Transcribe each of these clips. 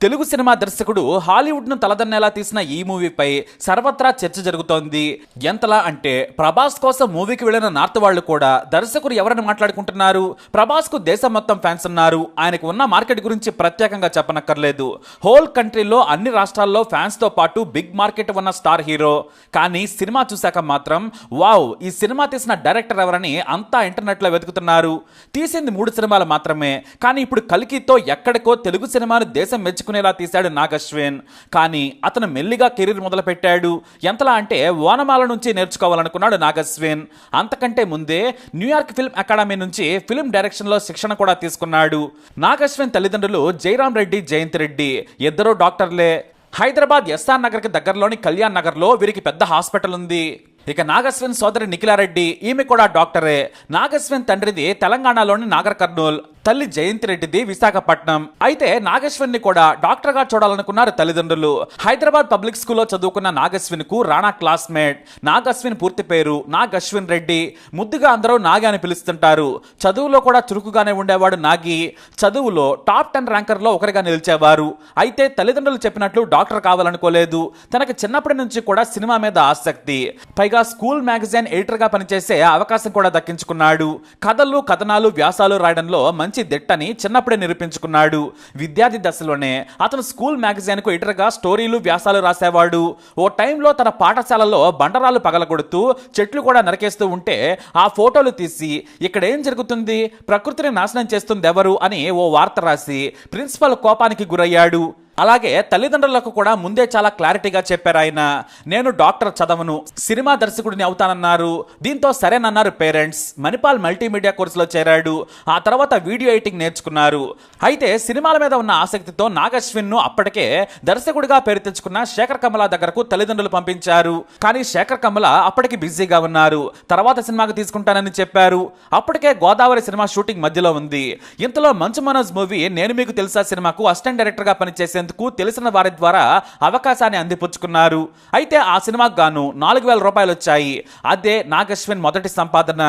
Telugu cinema దర్శకుడు Hollywood ను తలదన్నేలా తీసిన ఈ మూవీపై సర్వత్రా చర్చ జరుగుతోంది. ఎంతలా అంటే ప్రభాస్ కోసం మూవీకి వెళ్లిన నార్త్ వాళ్ళు కూడా దర్శకుడు ఎవరని మాట్లాడుకుంటున్నారు. ప్రభాస్ కు దేశం మొత్తం ఫ్యాన్స్ ఉన్నారు. ఆయనకు ఉన్న మార్కెట్ గురించి ప్రత్యేకంగా చెప్పనక్కర్లేదు. హోల్ కంట్రీలో అన్ని రాష్ట్రాల్లో ఫ్యాన్స్ తో పాటు బిగ్ మార్కెట్ ఉన్న స్టార్ హీరో. కానీ సినిమా చూశాక మాత్రం వావ్, ఈ సినిమా తీసిన డైరెక్టర్ ఎవరని అంతా ఇంటర్నెట్ లో వెతుకుతున్నారు. తీసింది 3 సినిమాలు మాత్రమే, కానీ ఇప్పుడు కల్కితో ఎక్కడికో తెలుగు సినిమాను దేశం మెచ్చుకునేలా తీశాడు నాగ్ అశ్విన్. కానీ అతను మెల్లిగా కెరీర్ మొదలు పెట్టాడు. ఎంతలా అంటే ఓనమాల నుంచి నేర్చుకోవాలనుకున్నాడు నాగ్ అశ్విన్. అంతకంటే ముందే న్యూయార్క్ ఫిల్మ్ అకాడమీ నుంచి ఫిల్మ్ డైరెక్షన్ లో శిక్షణ కూడా తీసుకున్నాడు. నాగ్ అశ్విన్ తల్లిదండ్రులు జయరాం రెడ్డి, జయంత్ రెడ్డి, ఇద్దరు డాక్టర్లే. హైదరాబాద్ ఎస్ఆర్ నగర్ కి దగ్గరలోని కళ్యాణ్ నగర్ లో వీరికి పెద్ద హాస్పిటల్ ఉంది. ఇక నాగ్ అశ్విన్ సోదరి నిఖిలారెడ్డి, ఈమె కూడా డాక్టరే. నాగ్ అశ్విన్ తండ్రిది తెలంగాణలోని నాగర్ కర్నూల్, తల్లి జయంత్ రెడ్డిది విశాఖపట్నం. అయితే నాగ్ అశ్విన్ ని కూడా డాక్టర్ గా చూడాలనుకున్నారు తల్లిదండ్రులు. హైదరాబాద్ పబ్లిక్ స్కూల్లో చదువుకున్న నాగ్ అశ్విన్ కు రాణా క్లాస్మేట్. నాగ్ అశ్విన్ పూర్తి పేరు నాగ్ అశ్విన్ రెడ్డి. ముద్దుగా అందరూ నాగి అని పిలుస్తుంటారు. చదువులో కూడా చురుకుగానే ఉండేవాడు నాగి. చదువులో టాప్ 10 ర్యాంకర్ లో ఒకరిగా నిలిచేవారు. అయితే తల్లిదండ్రులు చెప్పినట్లు డాక్టర్ కావాలనుకోలేదు. తనకి చిన్నప్పటి నుంచి కూడా సినిమా మీద ఆసక్తి. పైగా స్కూల్ మ్యాగజైన్ ఎడిటర్ గా పనిచేసే అవకాశం కూడా దక్కించుకున్నాడు. కథలు, కథనాలు, వ్యాసాలు రాయడంలో మంచి దిట్టని చిన్నప్పుడే నిరూపించుకున్నాడు. విద్యార్థి దశలోనే అతను స్కూల్ మ్యాగజైన్ కు ఎడిటర్ గా స్టోరీలు, వ్యాసాలు రాసేవాడు. ఓ టైంలో తన పాఠశాలలో బండరాలు పగలగొడుతూ చెట్లు కూడా నరికేస్తూ ఉంటే ఆ ఫోటోలు తీసి ఇక్కడ ఏం జరుగుతుంది, ప్రకృతిని నాశనం చేస్తుంది ఎవరు అని ఓ వార్త రాసి ప్రిన్సిపల్ కోపానికి గురయ్యాడు. అలాగే తల్లిదండ్రులకు కూడా ముందే చాలా క్లారిటీగా చెప్పారు ఆయన. నేను డాక్టర్ చదవను, సినిమా దర్శకుడిని అవుతానన్నారు. దీంతో సరేనన్నారు పేరెంట్స్. మణిపాల్ మల్టీమీడియా కోర్సులో చేరాడు. ఆ తర్వాత వీడియో ఎడిటింగ్ నేర్చుకున్నారు. అయితే సినిమాల మీద ఉన్న ఆసక్తితో నాగ్ అశ్విన్ ను అప్పటికే దర్శకుడిగా పేరు తెచ్చుకున్న శేఖర్ కమల దగ్గరకు తల్లిదండ్రులు పంపించారు. కానీ శేఖర్ కమల అప్పటికి బిజీగా ఉన్నారు. తర్వాత సినిమాకి తీసుకుంటానని చెప్పారు. అప్పటికే గోదావరి సినిమా షూటింగ్ మధ్యలో ఉంది. ఇంతలో మంచు మనోజ్ మూవీ నేను మీకు తెలుసా సినిమాకు అసిస్టెంట్ డైరెక్టర్ గా పనిచేసే తెలిసిన వారి ద్వారా అవకాశాన్ని అందిపుచ్చుకున్నారు. అయితే ఆ సినిమాకు గాను 4,000 రూపాయలు వచ్చాయి. అదే నాగ్ అశ్విన్ మొదటి సంపాదన.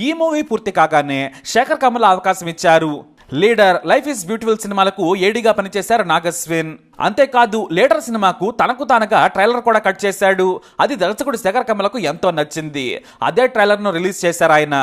ఈ మూవీ పూర్తి కాగానే శేఖర్ కమల అవకాశం ఇచ్చారు. లీడర్, లైఫ్ ఈజ్ బ్యూటిఫుల్ సినిమాలకు ఏడీగా పనిచేశారు నాగ్ అశ్విన్. అంతేకాదు లీడర్ సినిమాకు తనకు తానుగా ట్రైలర్ కూడా కట్ చేశాడు. అది దర్శకుడు శేఖర్ కమలకు ఎంతో నచ్చింది. అదే ట్రైలర్ ను రిలీజ్ చేశారు ఆయన.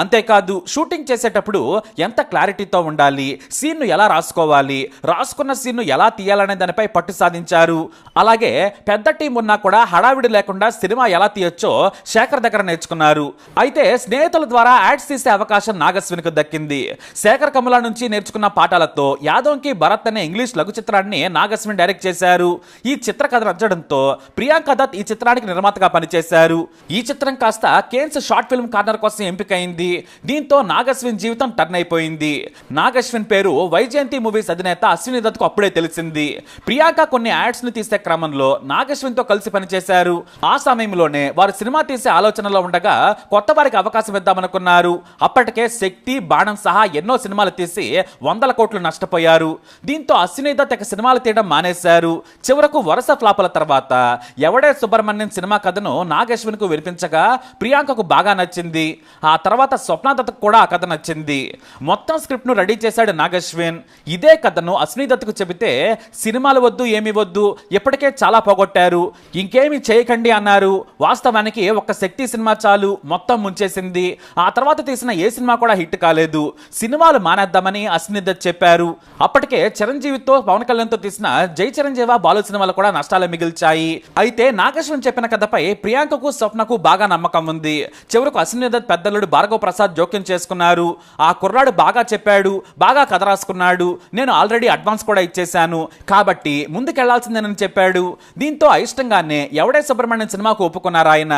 అంతేకాదు షూటింగ్ చేసేటప్పుడు ఎంత క్లారిటీతో ఉండాలి, సీన్ ను ఎలా రాసుకోవాలి, రాసుకున్న సీన్ ను ఎలా తీయాలనే దానిపై పట్టు సాధించారు. అలాగే పెద్ద టీం ఉన్నా కూడా హడావిడి లేకుండా సినిమా ఎలా తీయొచ్చో శేఖర్ దగ్గర నేర్చుకున్నారు. అయితే స్నేహితుల ద్వారా యాడ్స్ తీసే అవకాశం నాగ్ అశ్విన్ కు దక్కింది. శేఖర్ కమల నుంచి నేర్చుకున్న పాఠాలతో యాదోంకి భరత్ అనే ఇంగ్లీష్ లఘు చిత్రాన్ని నాగ్ అశ్విన్ డైరెక్ట్ చేశారు. ఈ చిత్ర కథ నచ్చడంతో ప్రియాంక దత్ ఈ చిత్రానికి నిర్మాతగా పనిచేశారు. ఈ చిత్రం కాస్త కేన్స్ షార్ట్ ఫిల్మ్ కార్నర్ కోసం ఎంపికైంది. దీంతో నాగ్ అశ్విన్ జీవితం టర్న్ అయిపోయింది. నాగ్ అశ్విన్ పేరు వైజయంతి మూవీస్ అధినేత అశ్విని దత్ కు అప్పుడే తెలిసింది. ప్రియాంక కొన్ని యాడ్స్ ను తీసే క్రమంలో నాగ్ అశ్విన్ తో కలిసి పనిచేశారు. ఆ సమయంలోనే వారు సినిమా తీసే ఆలోచనలో ఉండగా కొత్త వారికి అవకాశం ఇద్దామనుకున్నారు. అప్పటికే శక్తి, బాణం సహా ఎన్నో సినిమాలు తీసి 100 కోట్లు నష్టపోయారు. దీంతో అశ్విని దత్ సినిమాలు తీయడం మానేశారు. చివరకు వరుస ఫ్లాపుల తర్వాత ఎవడే సుబ్రహ్మణ్యం సినిమా కథను నాగ్ అశ్విన్ కు వినిపించగా ప్రియాంకకు బాగా నచ్చింది. ఆ తర్వాత స్వప్న దత్ కూడా ఆ కథ నచ్చింది. మొత్తం స్క్రిప్ట్ ను రెడీ చేశాడు నాగ్ అశ్విన్. ఇదే కథను అశ్విని దత్ కు చెబితే సినిమాలు వద్దు, ఏమి వద్దు, ఇప్పటికే చాలా పోగొట్టారు, ఇంకేమి చేయకండి అన్నారు. వాస్తవానికి ఒక్క శక్తి సినిమా చాలు, మొత్తం ముంచేసింది. ఆ తర్వాత తీసిన ఏ సినిమా కూడా హిట్ కాలేదు. సినిమాలు మానేద్దామని అశ్విని దత్ చెప్పారు. అప్పటికే చిరంజీవితో, పవన్ కళ్యాణ్ తో తీసిన జై చిరంజీవ, బాలు సినిమాలు కూడా నష్టాలు మిగిల్చాయి. అయితే నాగ్ అశ్విన్ చెప్పిన కథపై ప్రియాంకకు, స్వప్నకు బాగా నమ్మకం ఉంది. చివరకు అశ్విని దత్ పెద్దలుడు భార్గవ్ ప్రసాద్ జోక్యం చేసుకున్నారు. ఆ కుర్రాడు బాగా చెప్పాడు, బాగా కథ రాసుకున్నాడు, నేను ఆల్రెడీ అడ్వాన్స్ కూడా ఇచ్చేశాను, కాబట్టి ముందుకెళ్లాల్సిందేనని చెప్పాడు. దీంతో అయిష్టంగానే ఎవడే సుబ్రహ్మణ్యం సినిమాకు ఒప్పుకున్నారు ఆయన.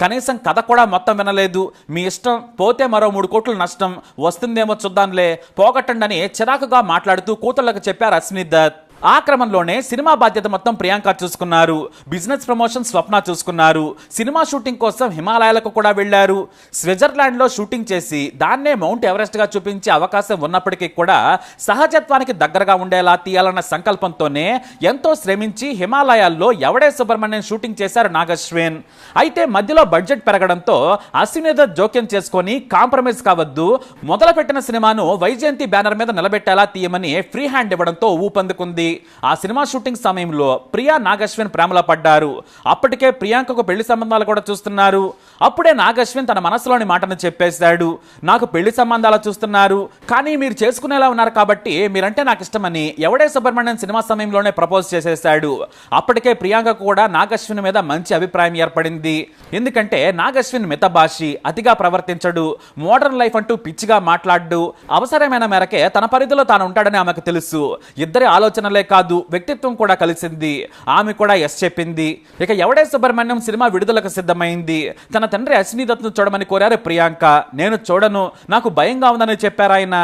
కనీసం కథ కూడా మొత్తం వినలేదు. మీ ఇష్టం, పోతే మరో 3 కోట్లు నష్టం, వస్తుందేమో చూద్దాంలే, పోగొట్టండి అని చిరాకుగా మాట్లాడుతూ కూతుళ్లకు చెప్పారు అశ్విని దత్. ఆ క్రమంలోనే సినిమా బాధ్యత మొత్తం ప్రియాంక చూసుకున్నారు. బిజినెస్ ప్రమోషన్ స్వప్న చూసుకున్నారు. సినిమా షూటింగ్ కోసం హిమాలయాలకు కూడా వెళ్లారు. స్విట్జర్లాండ్ లో షూటింగ్ చేసి దాన్నే మౌంట్ ఎవరెస్ట్ గా చూపించే అవకాశం ఉన్నప్పటికీ కూడా సహజత్వానికి దగ్గరగా ఉండేలా తీయాలన్న సంకల్పంతోనే ఎంతో శ్రమించి హిమాలయాల్లో ఎవడే సుబ్రహ్మణ్యం షూటింగ్ చేశారు నాగ్ అశ్విన్. అయితే మధ్యలో బడ్జెట్ పెరగడంతో అశ్విని దత్ జోక్యం చేసుకొని కాంప్రమైజ్ కావద్దు, మొదలుపెట్టిన సినిమాను వైజయంతి బ్యానర్ మీద నిలబెట్టేలా తీయమని ఫ్రీ హ్యాండ్ ఇవ్వడంతో ఊపందుకుంది. వచ్చింది. ఆ సినిమా షూటింగ్ సమయంలో ప్రియా నాగశ్విన్ ప్రేమలో పడ్డారు. అప్పటికే ప్రియాంకకు పెళ్లి సంబంధాలు కూడా చూస్తున్నారు. అప్పుడే నాగశ్విన్ తన మనసులోని మాటను చెప్పేశాడు. నాకు పెళ్లి సంబంధాలు చూస్తున్నారు, కానీ మీరు చేసుకునేలా ఉన్నారు కాబట్టి మీరంటే నాకు ఇష్టమని ఎవడే సుబ్రహ్మణ్యం సినిమా సమయంలోనే ప్రపోజ్ చేసేశాడు. అప్పటికే ప్రియాంక కూడా నాగశ్విన్ మీద మంచి అభిప్రాయం ఏర్పడింది. ఎందుకంటే నాగశ్విన్ మితభాషి, అతిగా ప్రవర్తించడు, మోడర్న్ లైఫ్ అంటూ పిచ్చిగా మాట్లాడు, అవసరమైన మేరకే తన పరిధిలో తాను ఉంటాడని ఆమెకు తెలుసు. ఇద్దరి ఆలోచనలే కాదు, వ్యక్తిత్వం కూడా కలిసింది. ఆమె కూడా ఎస్ చెప్పింది. ఇక ఎవడే సుబ్రహ్మణ్యం సినిమా విడుదలకు సిద్ధమైంది. తన తండ్రి అశ్విని దత్ను చూడమని కోరారు ప్రియాంక. నేను చూడను, నాకు భయంగా ఉందని చెప్పారు ఆయన.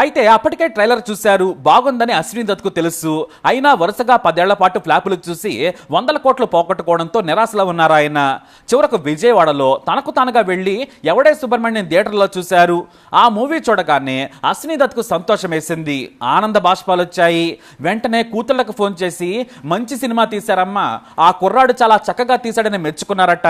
అయితే అప్పటికే ట్రైలర్ చూశారు, బాగుందని అశ్విని దత్కు తెలుసు. అయినా వరుసగా 10 ఏళ్ల పాటు ఫ్లాపులు చూసి 100 కోట్లు పోగొట్టుకోవడంతో నిరాశలో ఉన్నారు ఆయన. చివరకు విజయవాడలో తనకు తానుగా వెళ్లి ఎవడే సుబ్రహ్మణ్యం థియేటర్లో చూశారు. ఆ మూవీ చూడగానే అశ్విని దత్కు సంతోషం వేసింది, ఆనంద బాష్పాలు వచ్చాయి. వెంటనే కూతుళ్లకు ఫోన్ చేసి మంచి సినిమా తీశారమ్మా, ఆ కుర్రాడు చాలా చక్కగా తీశాడని మెచ్చుకున్నారట.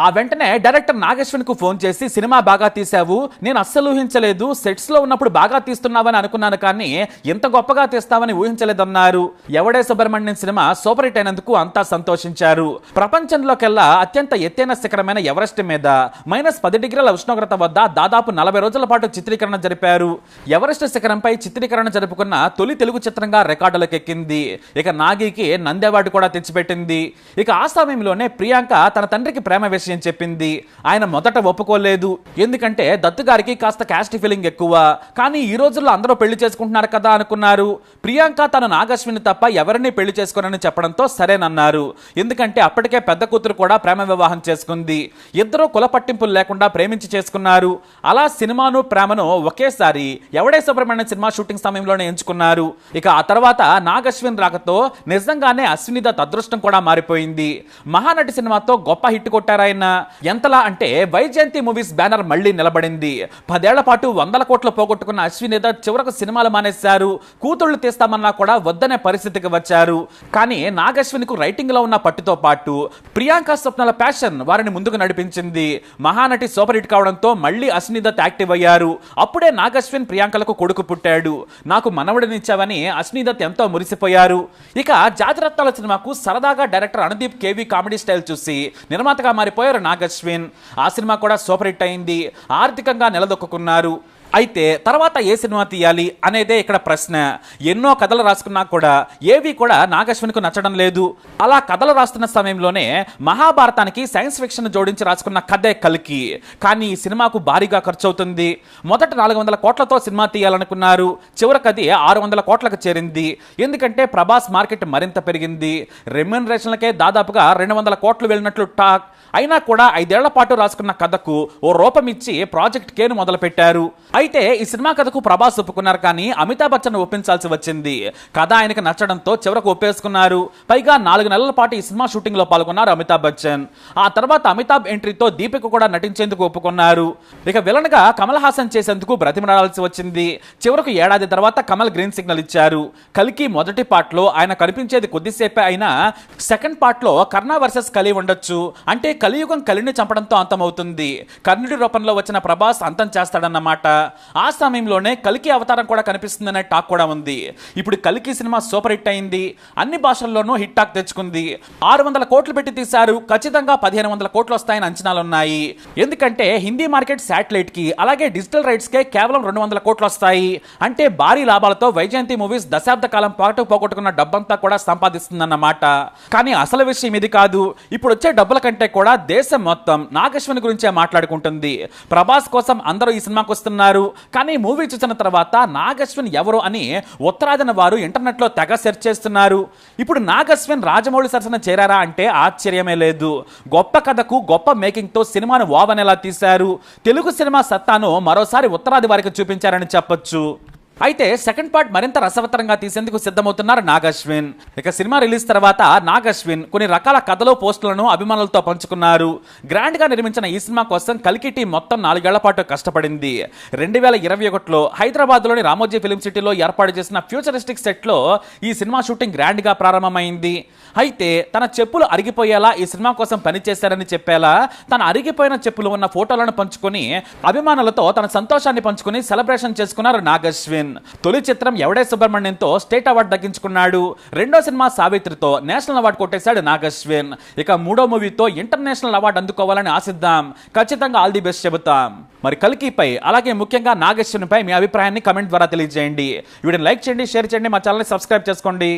ఆ వెంటనే డైరెక్టర్ నాగశ్విన్ కు ఫోన్ చేసి సినిమా బాగా తీశావు, నేను అస్సలు ఊహించలేదు, సెట్స్ లో ఉన్నప్పుడు బాగా తీస్తున్నావని అనుకున్నాను, కానీ ఇంత గొప్పగా తీస్తావని ఊహించలేదన్నారు. ఎవడే సుబ్రహ్మణ్యం సినిమా సూపర్ హిట్ అయినందుకు అంతా సంతోషించారు. ప్రపంచంలోకెల్లా అత్యంత ఎత్తైన శిఖరమైన ఎవరెస్ట్ మీద -10 డిగ్రీల ఉష్ణోగ్రత వద్ద దాదాపు 40 రోజుల పాటు చిత్రీకరణ జరిపారు. ఎవరెస్ట్ శిఖరంపై చిత్రీకరణ జరుపుకున్న తొలి తెలుగు చిత్రంగా రికార్డులకు ఎక్కింది. ఇక నాగికి నంది అవార్డు కూడా తెచ్చిపెట్టింది. ఇక ఆ సమయంలోనే ప్రియాంక తన తండ్రికి ప్రేమ విషయం చెప్పింది. ఆయన మొదట ఒప్పుకోలేదు, ఎందుకంటే దత్తు గారికి కాస్త క్యాస్ట్ ఫీలింగ్ ఎక్కువ. కానీ ఈ రోజుల్లో అందరూ పెళ్లి చేసుకుంటున్నారు కదా అనుకున్నారు. ప్రియాంక తను నాగశ్విని తప్ప ఎవరిని పెళ్లి చేసుకోనని చెప్పడంతో సరేనన్నారు. ఎందుకంటే అప్పటికే పెద్ద కూతురు కూడా ప్రేమ వివాహం చేసుకుంది. ఇద్దరూ కుల పట్టింపులు లేకుండా ప్రేమించి చేసుకున్నారు. అలా సినిమాను ప్రేమను ఒకేసారి ఎవడే సుబ్రహ్మణ్యం సినిమా షూటింగ్ సమయంలోనే ఎంచుకున్నారు. ఇక ఆ తర్వాత నాగశ్విన్ రాకతో నిజంగానే అశ్విని దత్ అదృష్టం కూడా మారిపోయింది. మహానటి సినిమాతో గొప్ప హిట్ కొట్టారాయన. ఎంతలా అంటే వైజయంతి మూవీస్ బ్యానర్ మళ్లీ నిలబడింది. 10 ఏళ్ల పాటు 100 కోట్లు పోగొట్టుకున్న అశ్విని దత్ చివరకు సినిమాలు మానేశారు. కూతుళ్లు తీస్తామన్నా కూడా వద్దనే పరిస్థితికి వచ్చారు. కానీ నాగశ్విన్ కు రైటింగ్ లో ఉన్న పట్టుతో పాటు ప్రియాంక స్వప్నాల ప్యాషన్ వారిని ముందుకు నడిపించింది. మహానటి సూపర్ హిట్ కావడంతో మళ్లీ అశ్విని దత్ యాక్టివ్ అయ్యారు. అప్పుడే నాగశ్విన్ ప్రియాంకలకు కొడుకు పుట్టాడు. నాకు మనవడినిచ్చావని అశ్విని దత్ ఎంతో మురిసిపోయారు. ఇక జాతిరత్నాల సినిమాకు సరదాగా director Anudeep K V comedy style చూసి నిర్మాతగా మారిపోయారు నాగశ్విన్. ఆ సినిమా కూడా సూపర్ హిట్ అయింది. ఆర్థికంగా నిలదొక్కున్నారు. అయితే తర్వాత ఏ సినిమా తీయాలి అనేదే ఇక్కడ ప్రశ్న. ఎన్నో కథలు రాసుకున్నా కూడా ఏవి కూడా నాగశ్విన్కు నచ్చడం లేదు. అలా కథలు రాస్తున్న సమయంలోనే మహాభారతానికి సైన్స్ ఫిక్షన్ జోడించి రాసుకున్న కథే కల్కి. కానీ ఈ సినిమాకు భారీగా ఖర్చు అవుతుంది. మొదట 400 కోట్లతో సినిమా తీయాలనుకున్నారు. చివరికి అది 600 కోట్లకు చేరింది. ఎందుకంటే ప్రభాస్ మార్కెట్ మరింత పెరిగింది. రెమ్యూనరేషన్లకే దాదాపుగా 200 కోట్లు వెళ్ళినట్లు టాక్. అయినా కూడా 5 ఏళ్ల పాటు రాసుకున్న కథకు ఓ రూపం ఇచ్చి ప్రాజెక్ట్ కేను మొదలు పెట్టారు. అయితే ఈ సినిమా కథకు ప్రభాస్ ఒప్పుకున్నారు, కానీ అమితాబ్ బచ్చన్ ఒప్పించాల్సి వచ్చింది. కథ ఆయనకు నచ్చడంతో చివరకు ఒప్పేసుకున్నారు. పైగా 4 నెలల పాటు ఈ సినిమా షూటింగ్ లో పాల్గొన్నారు అమితాబ్ బచ్చన్. ఆ తర్వాత అమితాబ్ ఎంట్రీతో దీపిక కూడా నటించేందుకు ఒప్పుకున్నారు. ఇక విలన్ గా కమల్ హాసన్ చేసేందుకు బ్రతిమలాడాల్సి వచ్చింది. చివరకు ఏడాది తర్వాత కమల్ గ్రీన్ సిగ్నల్ ఇచ్చారు. కల్కి మొదటి పార్ట్ లో ఆయన కనిపించేది కొద్దిసేపే అయినా సెకండ్ పార్ట్ లో కర్ణ వర్సెస్ కలి ఉండొచ్చు. అంటే కలియుగం కలిని చంపడంతో అంతమవుతుంది. కర్ణుడి రూపంలో వచ్చిన ప్రభాస్ అంతం చేస్తాడన్నమాట. ఆ సమయంలోనే కల్కి అవతారం కూడా కనిపిస్తుందనే టాక్ కూడా ఉంది. ఇప్పుడు కల్కి సినిమా సూపర్ హిట్ అయింది. అన్ని భాషల్లోనూ హిట్ టాక్ తెచ్చుకుంది. 600 కోట్లు పెట్టి తీశారు. ఖచ్చితంగా 1500 కోట్లు వస్తాయని అంచనాలున్నాయి. ఎందుకంటే హిందీ మార్కెట్ శాటిలైట్ కి అలాగే డిజిటల్ రైట్స్ కే కేవలం 200 కోట్లు వస్తాయి. అంటే భారీ లాభాలతో వైజయంతి మూవీస్ దశాబ్ద కాలం పాటు పోగొట్టుకున్న డబ్బంతా కూడా సంపాదిస్తుందన్నమాట. కానీ అసలు విషయం ఇది కాదు. ఇప్పుడు వచ్చే డబ్బుల కంటే కూడా దేశం మొత్తం నాగశ్విన్ గురించే మాట్లాడుకుంటుంది. ప్రభాస్ కోసం అందరూ ఈ సినిమాకు వస్తున్నారు. కానీ మూవీ చూసిన తర్వాత నాగశ్విన్ ఎవరు అని ఉత్తరాదిన వారు ఇంటర్నెట్ లో తెగ సెర్చ్ చేస్తున్నారు. ఇప్పుడు నాగశ్విన్ రాజమౌళి సరసన చేరారా అంటే ఆశ్చర్యమే లేదు. గొప్ప కథకు గొప్ప మేకింగ్ తో సినిమాను వావనేలా తీశారు. తెలుగు సినిమా సత్తాను మరోసారి ఉత్తరాది వారికి చూపించారని చెప్పొచ్చు. అయితే సెకండ్ పార్ట్ మరింత రసవత్తరంగా తీసేందుకు సిద్ధమవుతున్నారు నాగశ్విన్. ఇక సినిమా రిలీజ్ తర్వాత నాగశ్విన్ కొన్ని రకాల కథలు పోస్టులను అభిమానులతో పంచుకున్నారు. గ్రాండ్ గా నిర్మించిన ఈ సినిమా కోసం కల్కి టీం మొత్తం 4 ఏళ్ల పాటు కష్టపడింది. 2021లో హైదరాబాద్ లోని రామోజీ ఫిలిం సిటీలో ఏర్పాటు చేసిన ఫ్యూచరిస్టిక్ సెట్ లో ఈ సినిమా షూటింగ్ గ్రాండ్ గా ప్రారంభమైంది. అయితే తన చెప్పులు అరిగిపోయేలా ఈ సినిమా కోసం పనిచేశారని చెప్పేలా తన అరిగిపోయిన చెప్పులు ఉన్న ఫోటోలను పంచుకొని అభిమానులతో తన సంతోషాన్ని పంచుకొని సెలబ్రేషన్ చేసుకున్నారు నాగశ్విన్. అశ్విన్. తొలి చిత్రం ఎవడే సుబ్రహ్మణ్యంతో స్టేట్ అవార్డు దక్కించుకున్నాడు. రెండో సినిమా సావిత్రితో నేషనల్ అవార్డు కొట్టేశాడు నాగ్ అశ్విన్. ఇక మూడో మూవీతో ఇంటర్నేషనల్ అవార్డు అందుకోవాలని ఆశిద్దాం. ఖచ్చితంగా ఆల్ ది బెస్ట్ చెబుతాం. మరి కల్కిపై అలాగే ముఖ్యంగా నాగ్ అశ్విన్ పై మీ అభిప్రాయాన్ని కమెంట్ ద్వారా తెలియజేయండి. వీడియోని లైక్ చేయండి, షేర్ చేయండి, మా ఛానల్ని సబ్స్క్రైబ్ చేసుకోండి.